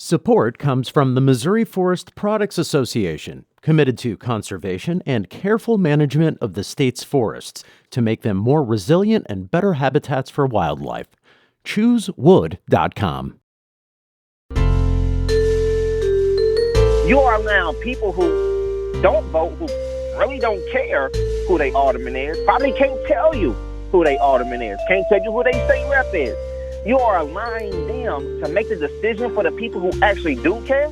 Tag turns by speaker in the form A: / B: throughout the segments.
A: Support comes from the Missouri Forest Products Association, committed to conservation and careful management of the state's forests to make them more resilient and better habitats for wildlife. ChooseWood.com.
B: You are allowing people who don't vote, who really don't care who their alderman is, probably can't tell you who their alderman is, can't tell you who their state rep is. You are allowing them to make the decision for the people who actually do care?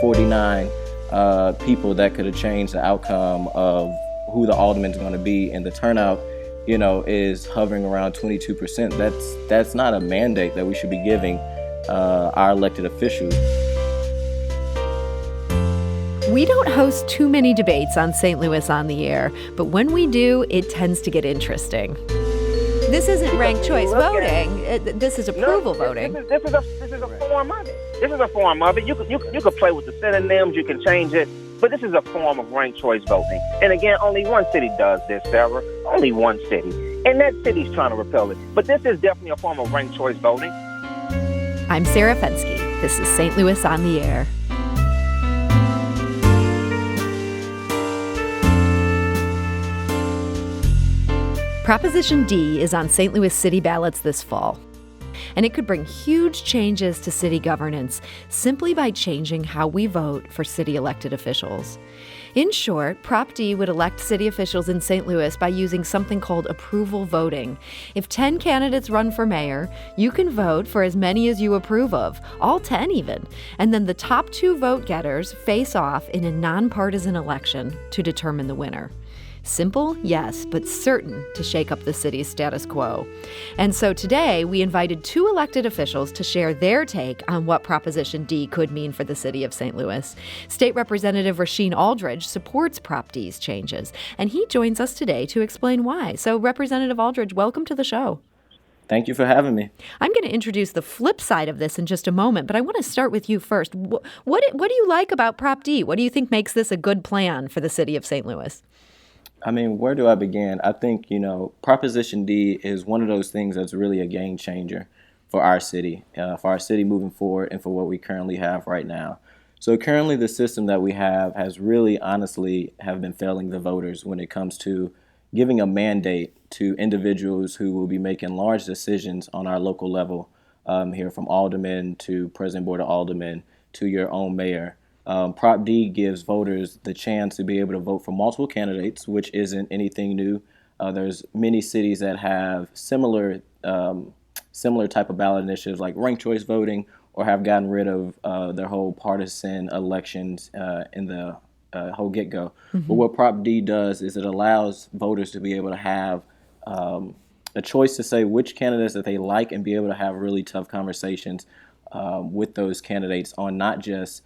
C: 49 people that could have changed the outcome of who the alderman's going to be, and the turnout, is hovering around 22%. That's not a mandate that we should be giving our elected officials.
D: We don't host too many debates on St. Louis on the Air, but when we do, it tends to get interesting. This isn't ranked choice voting. This is approval voting.
B: This is a form of it. This is a form of it. You could play with the synonyms. You can change it. But this is a form of ranked choice voting. And again, only one city does this, Sarah. Only one city. And that city's trying to repeal it. But this is definitely a form of ranked choice voting.
D: I'm Sarah Fensky. This is St. Louis on the Air. Proposition D is on St. Louis city ballots this fall, and it could bring huge changes to city governance simply by changing how we vote for city elected officials. In short, Prop D would elect city officials in St. Louis by using something called approval voting. If 10 candidates run for mayor, you can vote for as many as you approve of, all 10 even, and then the top 2 vote getters face off in a nonpartisan election to determine the winner. Simple, yes, but certain to shake up the city's status quo. And so today, we invited 2 elected officials to share their take on what Proposition D could mean for the city of St. Louis. State Representative Rasheen Aldridge supports Prop D's changes, and he joins us today to explain why. So, Representative Aldridge, welcome to the show.
C: Thank you for having me.
D: I'm going to introduce the flip side of this in just a moment, but I want to start with you first. What do you like about Prop D? What do you think makes this a good plan for the city of St. Louis?
C: Where do I begin? I think, Proposition D is one of those things that's really a game changer for our city moving forward and for what we currently have right now. So currently the system that we has really honestly have been failing the voters when it comes to giving a mandate to individuals who will be making large decisions on our local level, here from aldermen to president board of aldermen to your own mayor. Prop D gives voters the chance to be able to vote for multiple candidates, which isn't anything new. There's many cities that have similar type of ballot initiatives like ranked choice voting, or have gotten rid of their whole partisan elections in the whole get-go. Mm-hmm. But what Prop D does is it allows voters to be able to have a choice to say which candidates that they like, and be able to have really tough conversations with those candidates on not just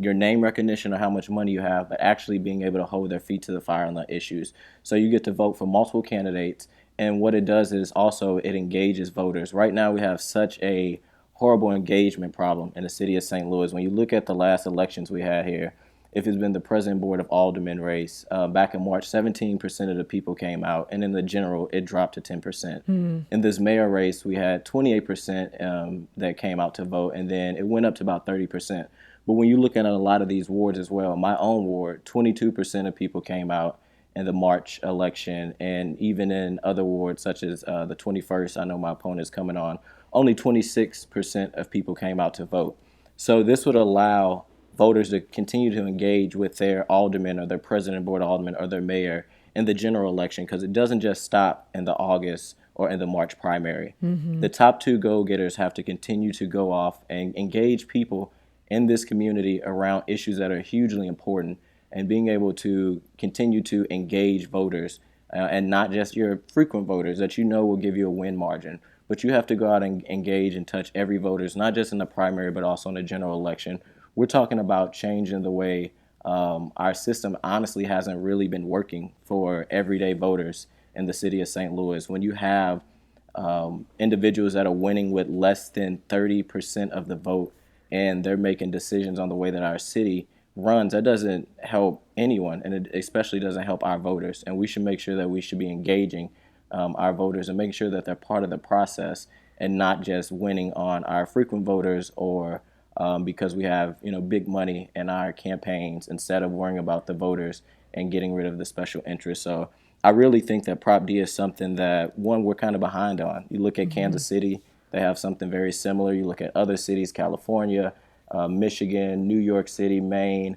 C: your name recognition or how much money you have, but actually being able to hold their feet to the fire on the issues. So you get to vote for multiple candidates, and what it does is also it engages voters. Right now we have such a horrible engagement problem in the city of St. Louis. When you look at the last elections we had here, if it's been the president board of aldermen race, back in March, 17% of the people came out, and in the general, it dropped to 10%. Mm-hmm. In this mayor race, we had 28% that came out to vote, and then it went up to about 30%. But when you look at a lot of these wards as well, my own ward, 22% of people came out in the March election, and even in other wards such as the 21st, I know my opponent's coming on, only 26% of people came out to vote. So this would allow voters to continue to engage with their alderman or their president board of aldermen or their mayor in the general election, because it doesn't just stop in the August or in the March primary. Mm-hmm. The top 2 go-getters have to continue to go off and engage people in this community around issues that are hugely important, and being able to continue to engage voters, and not just your frequent voters that will give you a win margin, but you have to go out and engage and touch every voter, not just in the primary, but also in the general election. We're talking about changing the way our system honestly hasn't really been working for everyday voters in the city of St. Louis. When you have individuals that are winning with less than 30% of the vote, and they're making decisions on the way that our city runs, that doesn't help anyone, and it especially doesn't help our voters. And we should make sure that we should be engaging our voters and making sure that they're part of the process and not just winning on our frequent voters or because we have big money in our campaigns instead of worrying about the voters and getting rid of the special interest. So I really think that Prop D is something that, one, we're kind of behind on. You look at Kansas City, they have something very similar. You look at other cities, California, Michigan, New York City, Maine,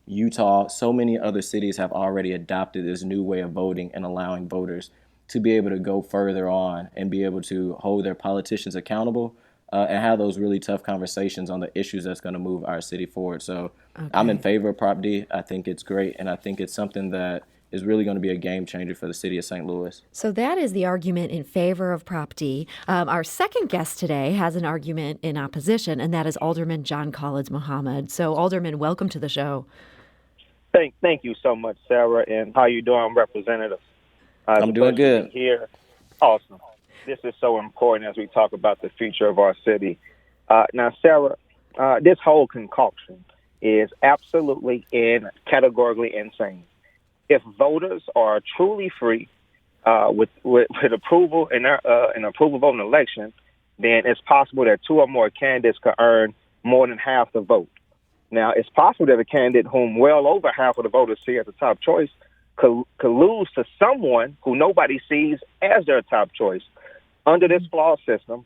C: Utah, so many other cities have already adopted this new way of voting and allowing voters to be able to go further on and be able to hold their politicians accountable and have those really tough conversations on the issues that's going to move our city forward. So I'm in favor of Prop D. I think it's great, and I think it's something that is really going to be a game changer for the city of St. Louis.
D: So that is the argument in favor of Prop D. Our second guest today has an argument in opposition, and that is Alderman John Khalid Muhammad. So, Alderman, welcome to the show.
B: Thank you so much, Sarah. And how you doing, Representative?
C: I'm doing good.
B: Here. Awesome. This is so important as we talk about the future of our city. Now, Sarah, this whole concoction is absolutely categorically insane. If voters are truly free with approval in an approval vote in an election, then it's possible that two or more candidates could earn more than half the vote. Now, it's possible that a candidate whom well over half of the voters see as a top choice could lose to someone who nobody sees as their top choice. Under this flawed system,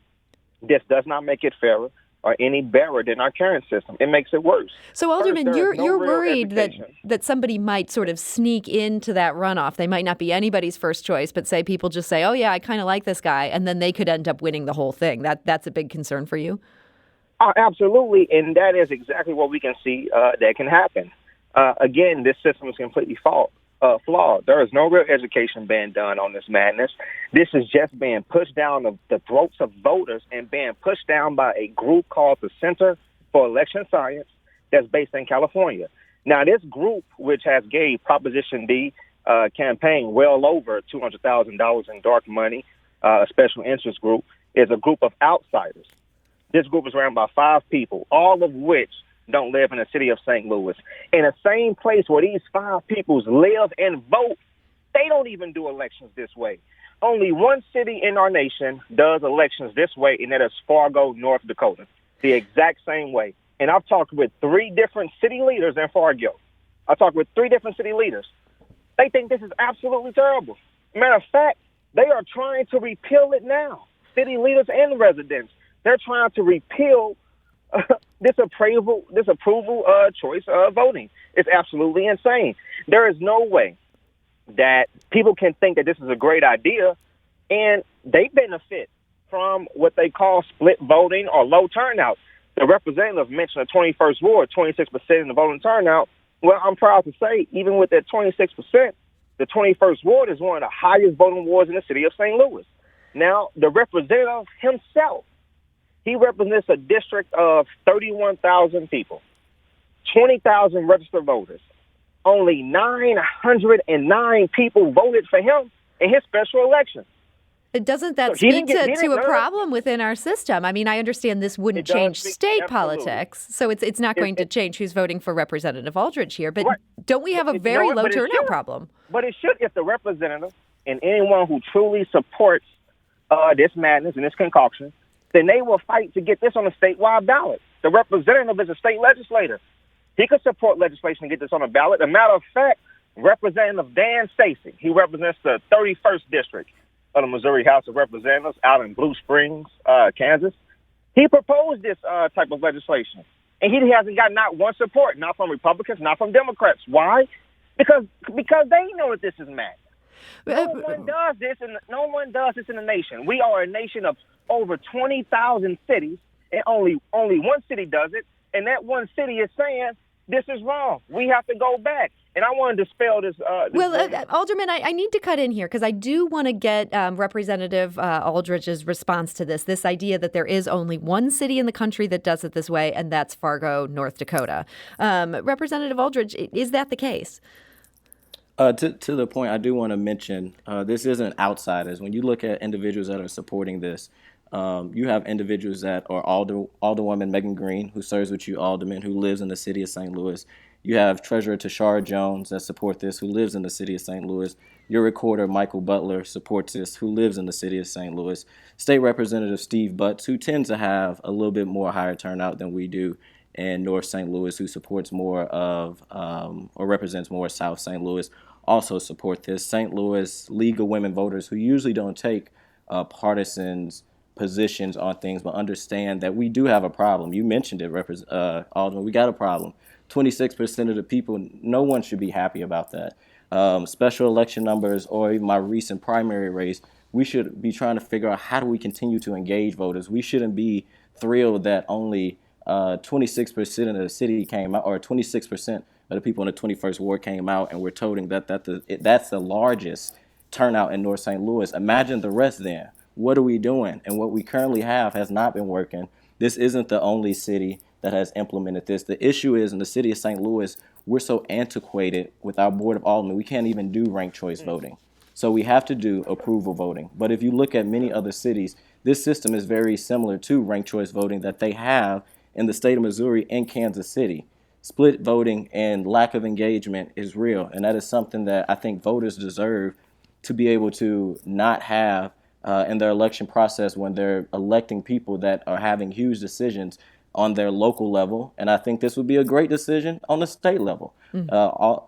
B: this does not make it fairer or any better than our current system. It makes it worse.
D: So, Alderman,
B: First,
D: you're worried
B: education.
D: that somebody might sort of sneak into that runoff. They might not be anybody's first choice, but say people just say, oh, yeah, I kind of like this guy, and then they could end up winning the whole thing. That's a big concern for you?
B: Absolutely, and that is exactly what we can see that can happen. Again, this system is completely flawed. There is no real education being done on this madness. This is just being pushed down the throats of voters and being pushed down by a group called the Center for Election Science that's based in California. Now, this group, which has gave Proposition D campaign well over $200,000 in dark money, a special interest group, is a group of outsiders. This group is ran by 5 people, all of which don't live in the city of St. Louis. In the same place where these 5 people live and vote, they don't even do elections this way. Only one city in our nation does elections this way, and that is Fargo, North Dakota, the exact same way. And I've talked with 3 different city leaders in Fargo. I talked with 3 different city leaders. They think this is absolutely terrible. Matter of fact, they are trying to repeal it now. City leaders and residents, they're trying to repeal this approval choice voting. It's absolutely insane. There is no way that people can think that this is a great idea, and they benefit from what they call split voting or low turnout. The representative mentioned the 21st ward, 26% in the voting turnout. Well, I'm proud to say, even with that 26%, the 21st ward is one of the highest voting wards in the city of St. Louis. Now, the representative himself, he represents a district of 31,000 people, 20,000 registered voters. Only 909 people voted for him in his special election.
D: Doesn't that
B: So
D: speak to a problem within our system? I mean, I understand this wouldn't change state politics, so it's not going to change who's voting for Representative Aldridge here. But don't we have a very low turnout problem?
B: But it should if the representative and anyone who truly supports this madness and this concoction, then they will fight to get this on a statewide ballot. The representative is a state legislator. He could support legislation to get this on a ballot. As a matter of fact, Representative Dan Stacy, he represents the 31st District of the Missouri House of Representatives out in Blue Springs, Kansas. He proposed this type of legislation, and he hasn't got not one support, not from Republicans, not from Democrats. Why? Because they know that this is mad. No one does this in the nation. We are a nation of over 20,000 cities, and only one city does it, and that one city is saying this is wrong. We have to go back. And I want to dispel this.
D: Alderman, I need to cut in here because I do want to get Representative Aldridge's response to this idea that there is only one city in the country that does it this way, and that's Fargo, North Dakota. Representative Aldridge, is that the case?
C: To the point, I do want to mention this isn't outsiders. When you look at individuals that are supporting this, you have individuals that are Alderwoman Megan Green, who serves with you, Alderman, who lives in the city of St. Louis. You have Treasurer Tashara Jones that support this, who lives in the city of St. Louis. Your recorder, Michael Butler, supports this, who lives in the city of St. Louis. State Representative Steve Butts, who tends to have a little bit more higher turnout than we do in North St. Louis, who supports more of or represents more South St. Louis, also support this. St. Louis League of Women Voters, who usually don't take partisans positions on things, but understand that we do have a problem. You mentioned it, Alderman. We got a problem. 26% of the people, no one should be happy about that. Special election numbers, or even my recent primary race, we should be trying to figure out how do we continue to engage voters. We shouldn't be thrilled that only 26% of the city came out, or 26% of the people in the 21st ward came out, and we're toting that's the largest turnout in North St. Louis. Imagine the rest then. What are we doing? And what we currently have has not been working. This isn't the only city that has implemented this. The issue is in the city of St. Louis, we're so antiquated with our Board of Aldermen, we can't even do ranked choice voting. So we have to do approval voting. But if you look at many other cities, this system is very similar to ranked choice voting that they have in the state of Missouri and Kansas City. Split voting and lack of engagement is real. And that is something that I think voters deserve to be able to not have in their election process when they're electing people that are having huge decisions on their local level. And I think this would be a great decision on the state level.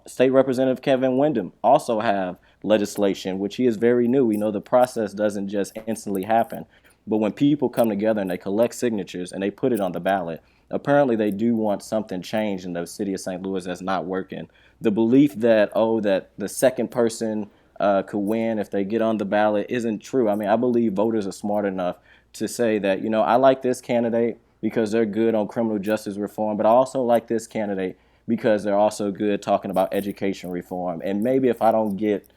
C: State Representative Kevin Windham also have legislation, which he is very new. We know the process doesn't just instantly happen. But when people come together and they collect signatures and they put it on the ballot, apparently they do want something changed in the city of St. Louis that's not working. The belief that, that the second person could win if they get on the ballot isn't true. I mean, I believe voters are smart enough to say that, I like this candidate because they're good on criminal justice reform, but I also like this candidate because they're also good talking about education reform. And maybe if I don't get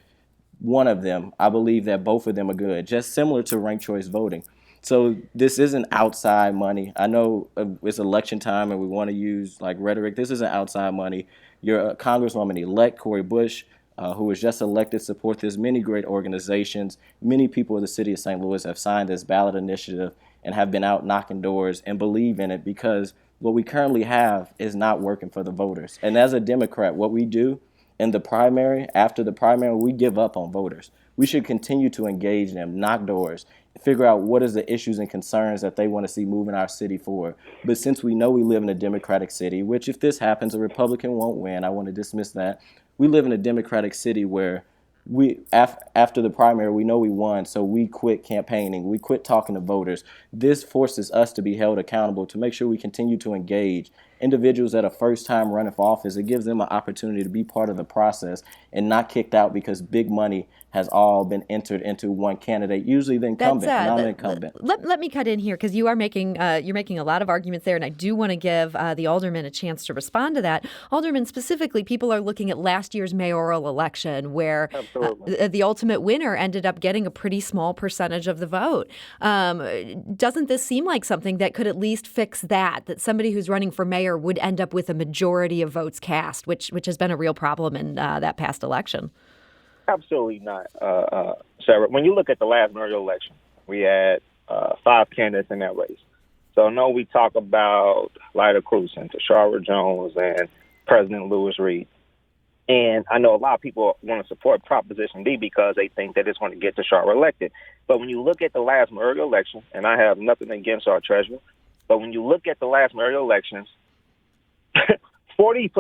C: one of them, I believe that both of them are good, just similar to ranked choice voting. So this isn't outside money. I know it's election time and we want to use rhetoric. This isn't outside money. Your Congresswoman-elect Cori Bush, who was just elected, support this. Many great organizations, many people in the city of St. Louis have signed this ballot initiative and have been out knocking doors and believe in it because what we currently have is not working for the voters. And as a Democrat, what we do in the primary, after the primary, we give up on voters. We should continue to engage them, knock doors, figure out what is the issues and concerns that they want to see moving our city forward. But since we know we live in a Democratic city, which if this happens, a Republican won't win, I want to dismiss that. We live in a Democratic city where after the primary, we know we won, so we quit campaigning. We quit talking to voters. This forces us to be held accountable to make sure we continue to engage individuals that are first time running for office. It gives them an opportunity to be part of the process and not kicked out because big money has all been entered into one candidate, usually the incumbent, not an incumbent.
D: Let me cut in here because you are making you're making a lot of arguments there, and I do want to give the alderman a chance to respond to that. Alderman, specifically, people are looking at last year's mayoral election where the ultimate winner ended up getting a pretty small percentage of the vote. Doesn't this seem like something that could at least fix that somebody who's running for mayor would end up with a majority of votes cast, which has been a real problem in that past election?
B: Absolutely not, Sarah. When you look at the last mayoral election, we had 5 candidates in that race. So I know we talk about Lyda Cruz and Tashara Jones and President Lewis Reed. And I know a lot of people want to support Proposition D because they think that it's going to get Tashara elected. But when you look at the last mayoral election, and I have nothing against our treasurer, but when you look at the last mayoral elections, 40%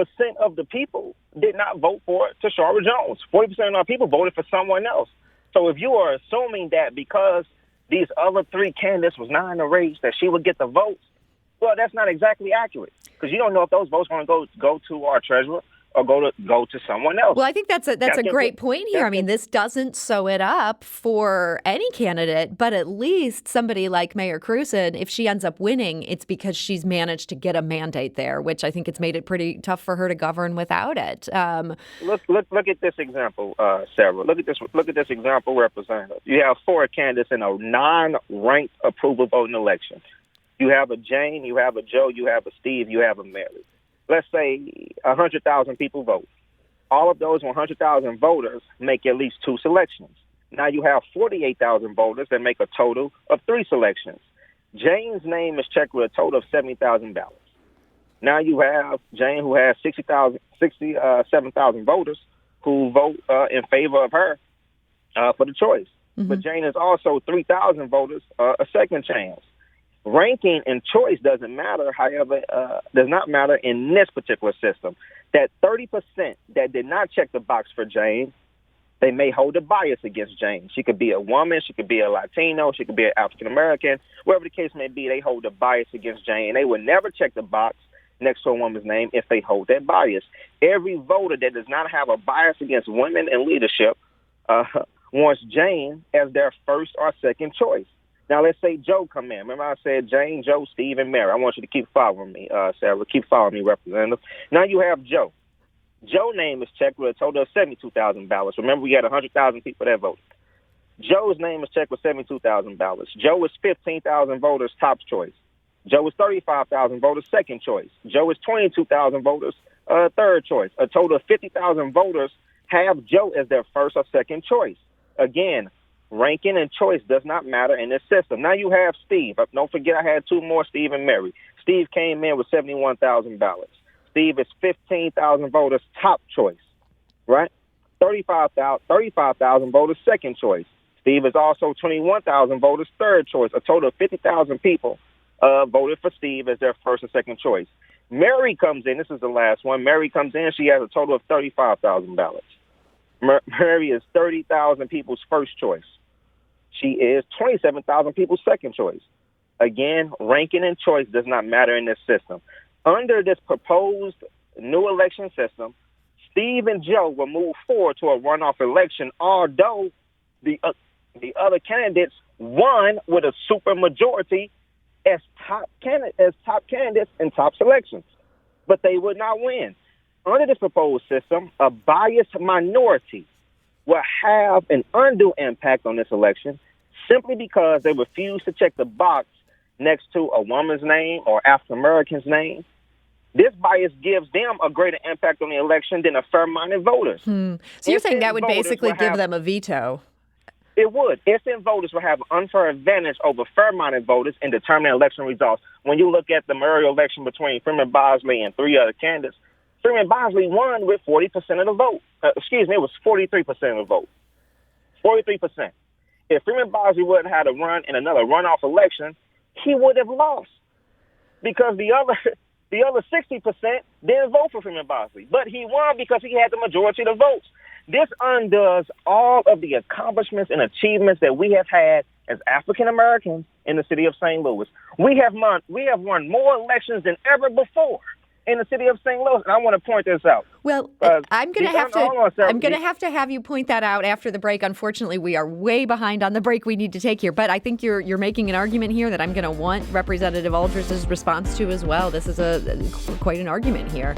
B: of the people did not vote for Tashara Jones. 40% of our people voted for someone else. So if you are assuming that because these other 3 candidates was not in the race that she would get the votes, well, that's not exactly accurate because you don't know if those votes are going to go to our treasurer or go to someone else.
D: Well, I think that's a great point here. I mean, this doesn't sew it up for any candidate, but at least somebody like Mayor Cruzen, if she ends up winning, it's because she's managed to get a mandate there, which I think it's made it pretty tough for her to govern without it.
B: Look at this example, Sarah. Look at this example, Representative. You have 4 candidates in a non-ranked approval voting election. You have a Jane, you have a Joe, you have a Steve, you have a Mary. Let's say 100,000 people vote. All of those 100,000 voters make at least 2 selections. Now you have 48,000 voters that make a total of 3 selections. Jane's name is checked with a total of 70,000 ballots. Now you have Jane who has 67,000 voters who vote in favor of her for the choice. But Jane is also 3,000 voters a second chance. Ranking and choice doesn't matter, however, does not matter in this particular system. That 30% that did not check the box for Jane, they may hold a bias against Jane. She could be a woman, she could be a Latino, she could be an African-American, whatever the case may be, they hold a bias against Jane. They would never check the box next to a woman's name if they hold that bias. Every voter that does not have a bias against women in leadership wants Jane as their first or second choice. Now, let's say Joe come in. Remember I said Jane, Joe, Steve, and Mary. I want you to keep following me, Sarah. Keep following me, Representative. Now you have Joe. Joe's name is checked with a total of 72,000 ballots. Remember, we had 100,000 people that voted. Joe's name is checked with 72,000 ballots. Joe is 15,000 voters, top choice. Joe is 35,000 voters, second choice. Joe is 22,000 voters, third choice. A total of 50,000 voters have Joe as their first or second choice. Again, ranking and choice does not matter in this system. Now you have Steve. Don't forget I had two more, Steve and Mary. Steve came in with 71,000 ballots. Steve is 15,000 voters, top choice, right? 35,000 voters, second choice. Steve is also 21,000 voters, third choice. A total of 50,000 people voted for Steve as their first or second choice. Mary comes in. This is the last one. Mary comes in. She has a total of 35,000 ballots. Mary is 30,000 people's first choice. She is 27,000 people's second choice. Again, ranking and choice does not matter in this system. Under this proposed new election system, Steve and Joe will move forward to a runoff election, although the other candidates won with a supermajority as top candidates in top selections, but they would not win. Under this proposed system, a biased minority will have an undue impact on this election simply because they refuse to check the box next to a woman's name or African American's name. This bias gives them a greater impact on the election than a fair-minded voters.
D: So you're saying that would basically give them a veto?
B: It would. Innocent voters will have an unfair advantage over fair-minded voters in determining election results. When you look at the Murray election between Freeman Bosley and three other candidates, Freeman Bosley won with 40% of the vote. It was 43% of the vote. 43%. If Freeman Bosley wouldn't have had to run in another runoff election, he would have lost because the other 60% didn't vote for Freeman Bosley. But he won because he had the majority of the votes. This undoes all of the accomplishments and achievements that we have had as African Americans in the city of St. Louis. We have won more elections than ever before in the city of St. Louis, and I want to point this out.
D: Well, I'm going to have to have you point that out after the break. Unfortunately, we are way behind on the break we need to take here, but I think you're making an argument here that I'm going to want Representative Aldridge's response to as well. This is quite an argument here.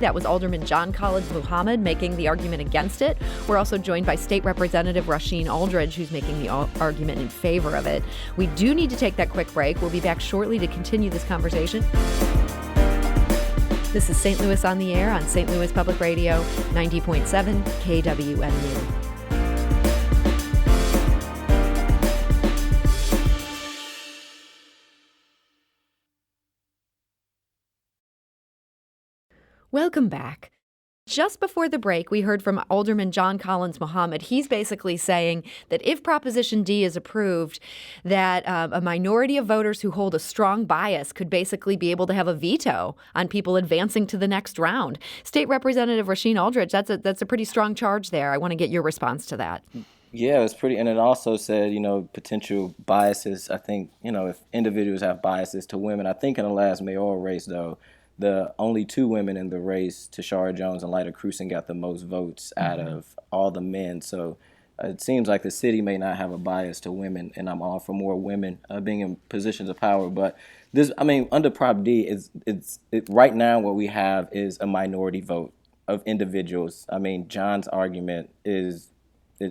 D: That was Alderman John Collins Muhammad making the argument against it. We're also joined by State Representative Rasheen Aldridge, who's making the argument in favor of it. We do need to take that quick break. We'll be back shortly to continue this conversation. This is St. Louis on the Air on St. Louis Public Radio, 90.7 KWMU. Welcome back. Just before the break, we heard from Alderman John Collins Muhammad. He's basically saying that if Proposition D is approved, that a minority of voters who hold a strong bias could basically be able to have a veto on people advancing to the next round. State Representative Rasheen Aldridge, that's a pretty strong charge there. I want to get your response to that.
C: Yeah, it's pretty, and it also said, potential biases. I think, if individuals have biases to women, I think in the last mayoral race, though, the only two women in the race, Tashara Jones and Lyda Cruson, got the most votes out of all the men. So it seems like the city may not have a bias to women, and I'm all for more women being in positions of power. But this, under Prop D, right now what we have is a minority vote of individuals. John's argument is,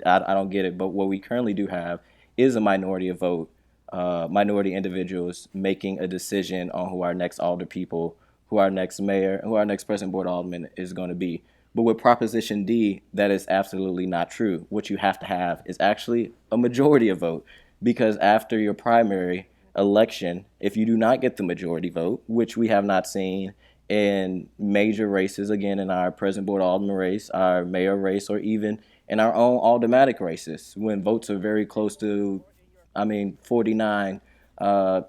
C: I don't get it, but what we currently do have is a minority of vote, minority individuals making a decision on who our next alder people, who our next mayor, who our next president board alderman is going to be. But with Proposition D, that is absolutely not true. What you have to have is actually a majority of vote, because after your primary election, if you do not get the majority vote, which we have not seen in major races, again, in our present board alderman race, our mayor race, or even in our own aldermanic races, when votes are very close to, 49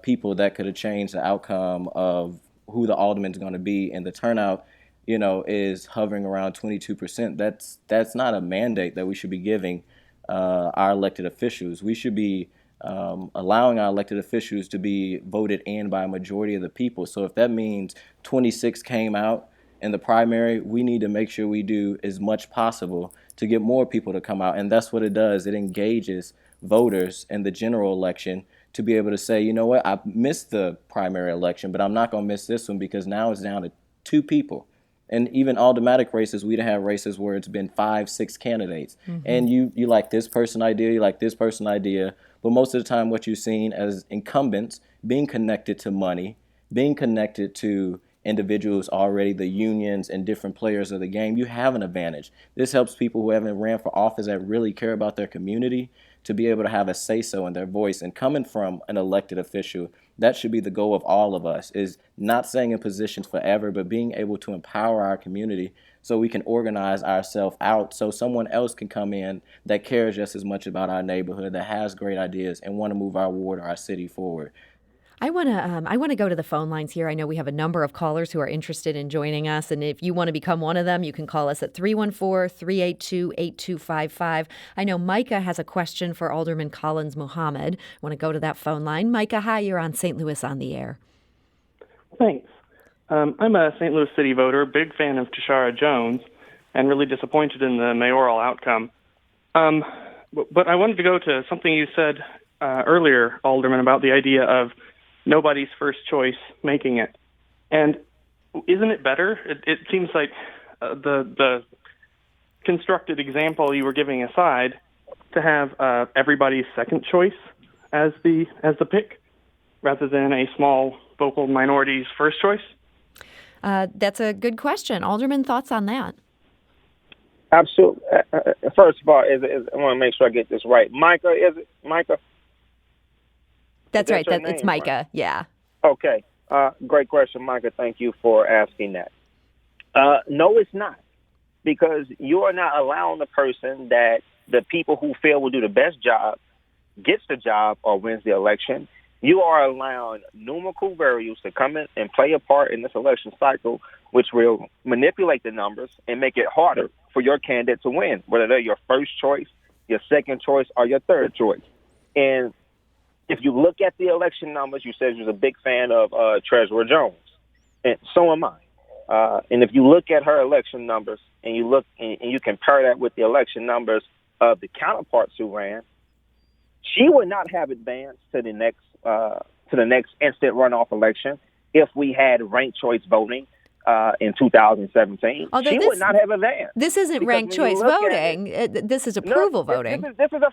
C: people that could have changed the outcome of who the alderman's going to be, and the turnout, is hovering around 22%. That's not a mandate that we should be giving our elected officials. We should be allowing our elected officials to be voted in by a majority of the people. So if that means 26 came out in the primary, we need to make sure we do as much possible to get more people to come out. And that's what it does. It engages voters in the general election to be able to say, you know what, I missed the primary election, but I'm not going to miss this one, because now it's down to 2 people. And even aldermanic races, we'd have races where it's been 5, 6 candidates. Mm-hmm. And you like this person idea, you like this person idea. But most of the time what you've seen as incumbents being connected to money, being connected to individuals already, the unions and different players of the game, you have an advantage. This helps people who haven't ran for office that really care about their community to be able to have a say-so in their voice. And coming from an elected official, that should be the goal of all of us, is not staying in positions forever, but being able to empower our community so we can organize ourselves out so someone else can come in that cares just as much about our neighborhood, that has great ideas and want to move our ward or our city forward.
D: I want to go to the phone lines here. I know we have a number of callers who are interested in joining us, and if you want to become one of them, you can call us at 314-382-8255. I know Micah has a question for Alderman Collins Muhammad. I want to go to that phone line. Micah, hi, you're on St. Louis on the Air.
E: Thanks. I'm a St. Louis City voter, big fan of Tashara Jones, and really disappointed in the mayoral outcome. But I wanted to go to something you said earlier, Alderman, about the idea of nobody's first choice making it. And isn't it better? It seems like the constructed example you were giving aside, to have everybody's second choice as the pick, rather than a small vocal minority's first choice?
D: That's a good question. Alderman, thoughts on that?
B: Absolutely. First of all, I want to make sure I get this right. Micah, is it Micah?
D: That's right. It's Micah. Right? Yeah.
B: Okay. Great question, Micah. Thank you for asking that. No, it's not, because you are not allowing the person that the people who feel will do the best job gets the job or wins the election. You are allowing numerical variables to come in and play a part in this election cycle, which will manipulate the numbers and make it harder for your candidate to win, whether they're your first choice, your second choice, or your third choice. And if you look at the election numbers, you said you was a big fan of Treasurer Jones, and so am I. And if you look at her election numbers and you look and you compare that with the election numbers of the counterparts who ran, she would not have advanced to the next instant runoff election if we had ranked choice voting in 2017.
D: Although
B: she would not have advanced.
D: This isn't ranked choice voting. This is approval voting.
B: This is a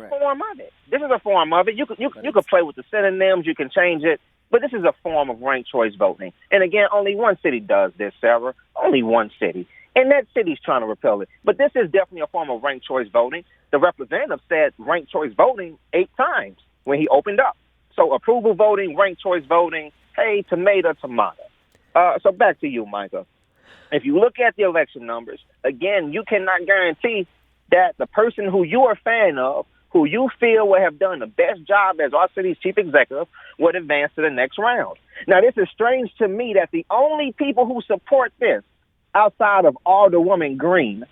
B: form of it. This is a form of it. You could play with the synonyms. You can change it. But this is a form of ranked choice voting. And again, only one city does this, Sarah. Only one city. And that city's trying to repeal it. But this is definitely a form of ranked choice voting. The representative said ranked choice voting 8 times when he opened up. So approval voting, ranked choice voting, hey, tomato. So back to you, Micah. If you look at the election numbers, again, you cannot guarantee that the person who you are a fan of, who you feel will have done the best job as our city's chief executive, would advance to the next round. Now, this is strange to me that the only people who support this, outside of Alderwoman Green,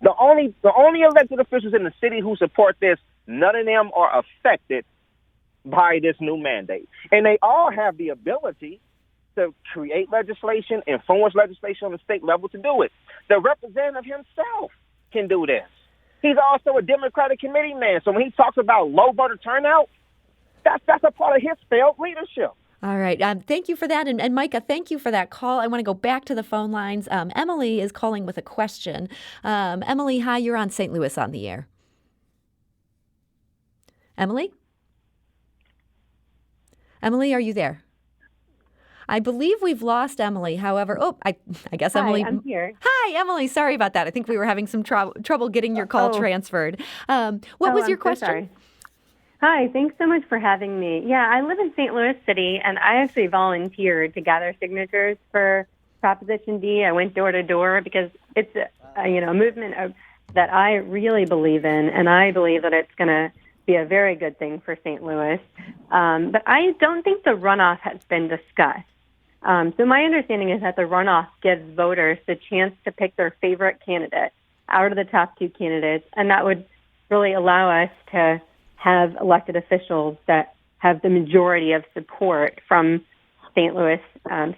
B: the only elected officials in the city who support this, none of them are affected by this new mandate. And they all have the ability to create legislation, influence legislation on the state level to do it. The representative himself can do this. He's also a Democratic committee man. So when he talks about low voter turnout, that's a part of his failed leadership.
D: All right. Thank you for that. And Micah, thank you for that call. I want to go back to the phone lines. Emily is calling with a question. Emily, hi, you're on St. Louis on the Air. Emily? Emily, are you there? I believe we've lost Emily. However, I guess Emily.
F: Hi, I'm here.
D: Hi, Emily. Sorry about that. I think we were having some trouble getting your call transferred. What was your question?
F: So sorry. Hi, thanks so much for having me. Yeah, I live in St. Louis City, and I actually volunteered to gather signatures for Proposition D. I went door to door because it's a movement that I really believe in, and I believe that it's going to be a very good thing for St. Louis. But I don't think the runoff has been discussed. So my understanding is that the runoff gives voters the chance to pick their favorite candidate out of the top two candidates, and that would really allow us to have elected officials that have the majority of support from St. Louis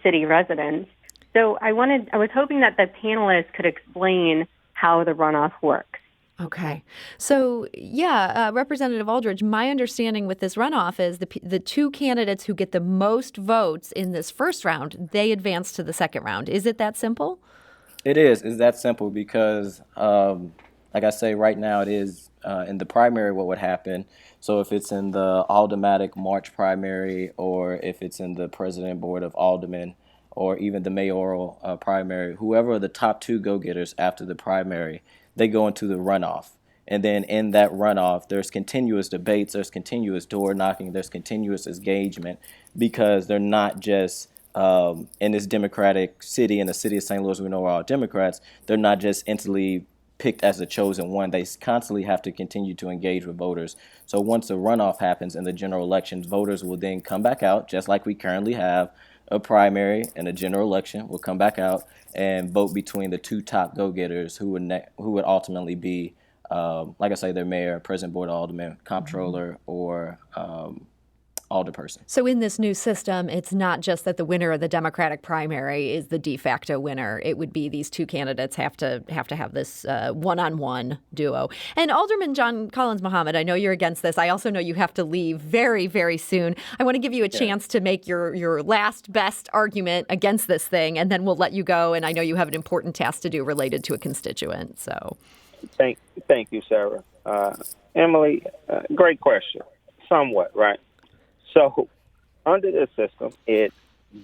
F: city residents. So I was hoping that the panelists could explain how the runoff works.
D: Okay. So, Representative Aldridge, my understanding with this runoff is the two candidates who get the most votes in this first round, they advance to the second round. Is it that simple?
C: It is. It's that simple because, like I say, right now it is in the primary what would happen. So if it's in the Aldermanic March primary, or if it's in the President Board of Aldermen, or even the mayoral primary, whoever are the top two go-getters after the primary, they go into the runoff. And then in that runoff, there's continuous debates, there's continuous door knocking, there's continuous engagement, because they're not just in this democratic city, in the city of St. Louis, we know we're all Democrats, they're not just instantly picked as the chosen one. They constantly have to continue to engage with voters. So once the runoff happens in the general elections, voters will then come back out, just like we currently have a primary and a general election, will come back out and vote between the two top go-getters who would ultimately be, like I say, their mayor, president, board of aldermen, comptroller, or alderperson.
D: So in this new system, it's not just that the winner of the Democratic primary is the de facto winner. It would be these two candidates have to have this one-on-one duo. And Alderman John Collins Muhammad, I know you're against this. I also know you have to leave very, very soon. I want to give you a chance to make your last best argument against this thing, and then we'll let you go. And I know you have an important task to do related to a constituent. So,
B: Thank you, Sarah. Emily, great question. Somewhat, right? So, under this system, it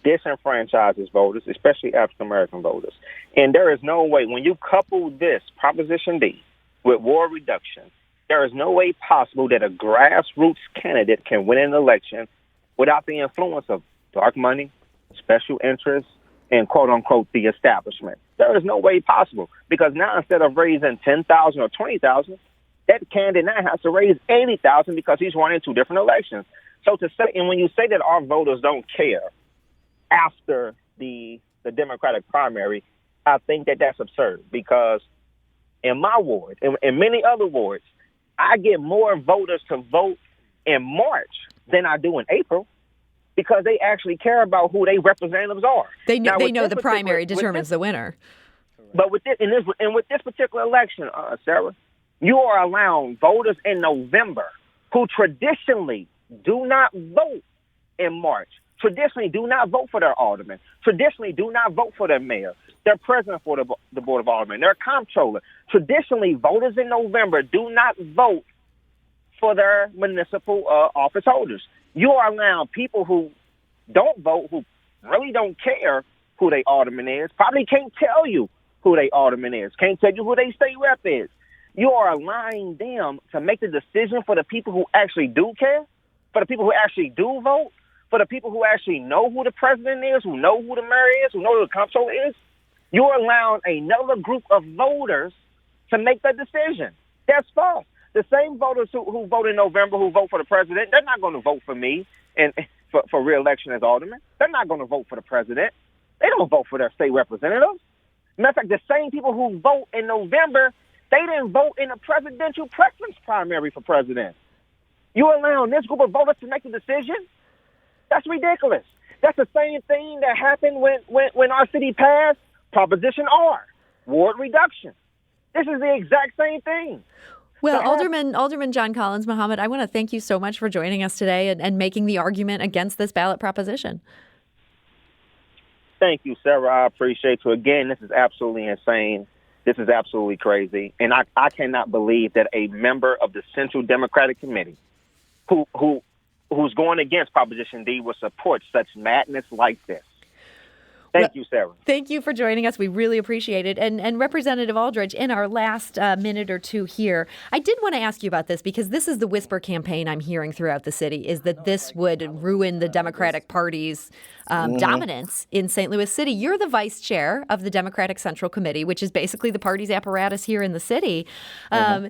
B: disenfranchises voters, especially African-American voters. And there is no way, when you couple this, Proposition D, with ward reduction, there is no way possible that a grassroots candidate can win an election without the influence of dark money, special interests, and quote-unquote the establishment. There is no way possible, because now instead of raising $10,000 or $20,000, that candidate now has to raise $80,000 because he's running two different elections. So to say, and when you say that our voters don't care after the Democratic primary, I think that that's absurd, because in my ward, in many other wards, I get more voters to vote in March than I do in April, because they actually care about who their representatives are.
D: They know the primary determines the winner.
B: But with this particular election, Sarah, you are allowing voters in November who traditionally do not vote in March, traditionally do not vote for their alderman, traditionally do not vote for their mayor, their president for the Board of Aldermen, their comptroller. Traditionally, voters in November do not vote for their municipal office holders. You are allowing people who don't vote, who really don't care who their alderman is, probably can't tell you who their alderman is, can't tell you who their state rep is. You are allowing them to make the decision for the people who actually do care, for the people who actually do vote, for the people who actually know who the president is, who know who the mayor is, who know who the comptroller is. You're allowing another group of voters to make that decision. That's false. The same voters who vote in November, who vote for the president, they're not going to vote for me and for re-election as alderman. They're not going to vote for the president. They don't vote for their state representatives. Matter of fact, the same people who vote in November, they didn't vote in a presidential preference primary for president. You're allowing this group of voters to make the decision? That's ridiculous. That's the same thing that happened when our city passed Proposition R, ward reduction. This is the exact same thing.
D: Well, Alderman John Collins Muhammad, I want to thank you so much for joining us today and making the argument against this ballot proposition.
B: Thank you, Sarah. I appreciate you. Again, this is absolutely insane. This is absolutely crazy. And I cannot believe that a member of the Central Democratic Committee who's going against Proposition D will support such madness like this. Thank you, Sarah.
D: Thank you for joining us. We really appreciate it. And Representative Aldridge, in our last minute or two here, I did want to ask you about this because this is the whisper campaign I'm hearing throughout the city, is that this would ruin the Democratic Party's dominance in St. Louis City. You're the vice chair of the Democratic Central Committee, which is basically the party's apparatus here in the city. I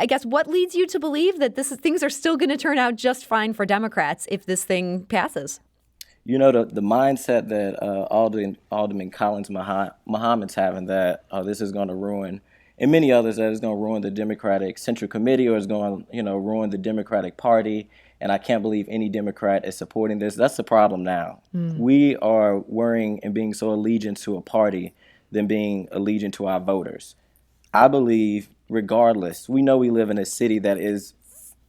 D: guess what leads you to believe that things are still going to turn out just fine for Democrats if this thing passes?
C: You know, the mindset that Alderman Collins Muhammad's having, that this is going to ruin, and many others, that is going to ruin the Democratic Central Committee, or is going to, ruin the Democratic Party, and I can't believe any Democrat is supporting this. That's the problem now. We are worrying and being so allegiant to a party than being allegiant to our voters. I believe, regardless, we know we live in a city that is,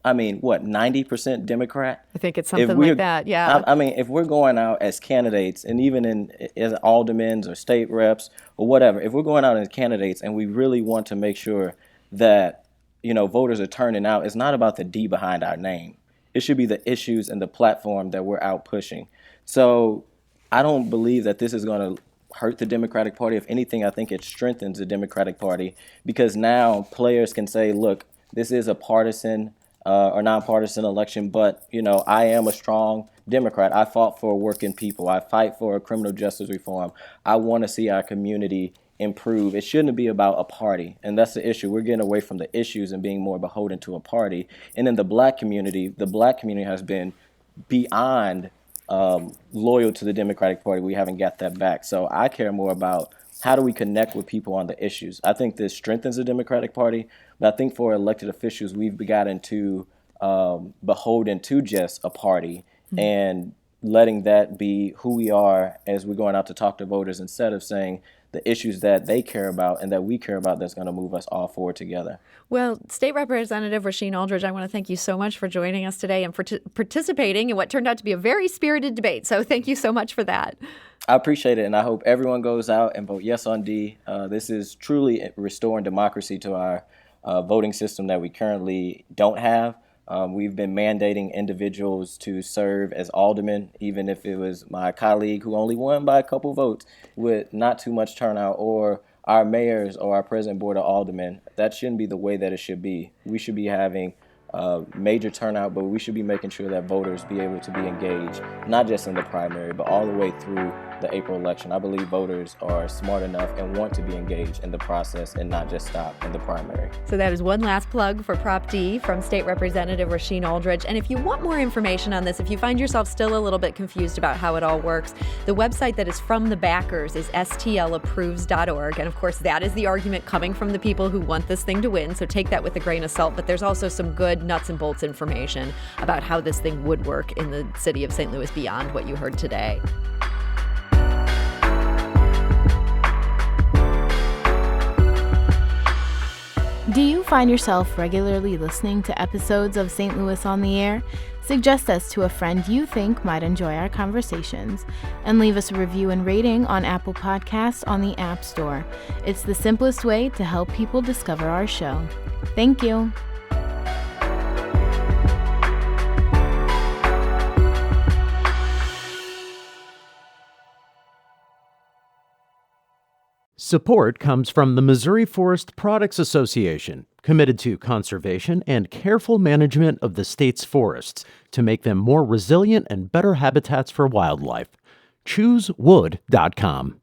C: 90% Democrat?
D: I think it's something like that, yeah.
C: If we're going out as candidates, and even as aldermen or state reps or whatever, if we're going out as candidates and we really want to make sure that, voters are turning out, it's not about the D behind our name. It should be the issues and the platform that we're out pushing. So I don't believe that this is going to hurt the Democratic Party. If anything, I think it strengthens the Democratic Party, because now players can say, look, this is a partisan or nonpartisan election, but, I am a strong Democrat. I fought for working people. I fight for criminal justice reform. I want to see our community improve. It shouldn't be about a party, and that's the issue. We're getting away from the issues and being more beholden to a party. And in the black community has been beyond loyal to the Democratic Party. We haven't got that back. So I care more about how do we connect with people on the issues. I think this strengthens the Democratic Party, but I think for elected officials, we've gotten too beholden to just a party and letting that be who we are as we're going out to talk to voters, instead of saying the issues that they care about and that we care about that's going to move us all forward together.
D: Well, State Representative Rasheen Aldridge, I want to thank you so much for joining us today and for participating in what turned out to be a very spirited debate. So thank you so much for that.
C: I appreciate it, and I hope everyone goes out and vote yes on D. This is truly restoring democracy to our voting system that we currently don't have. We've been mandating individuals to serve as aldermen, even if it was my colleague who only won by a couple votes with not too much turnout, or our mayors or our president board of aldermen. That shouldn't be the way that it should be. We should be having major turnout, but we should be making sure that voters be able to be engaged, not just in the primary, but all the way through the April election. I believe voters are smart enough and want to be engaged in the process and not just stop in the primary.
D: So that is one last plug for Prop D from State Representative Rasheen Aldridge. And if you want more information on this, if you find yourself still a little bit confused about how it all works, the website that is from the backers is stlapproves.org. And of course, that is the argument coming from the people who want this thing to win. So take that with a grain of salt. But there's also some good nuts and bolts information about how this thing would work in the city of St. Louis beyond what you heard today.
G: Do you find yourself regularly listening to episodes of St. Louis on the Air? Suggest us to a friend you think might enjoy our conversations, and leave us a review and rating on Apple Podcasts on the App Store. It's the simplest way to help people discover our show. Thank you.
A: Support comes from the Missouri Forest Products Association, committed to conservation and careful management of the state's forests to make them more resilient and better habitats for wildlife. ChooseWood.com.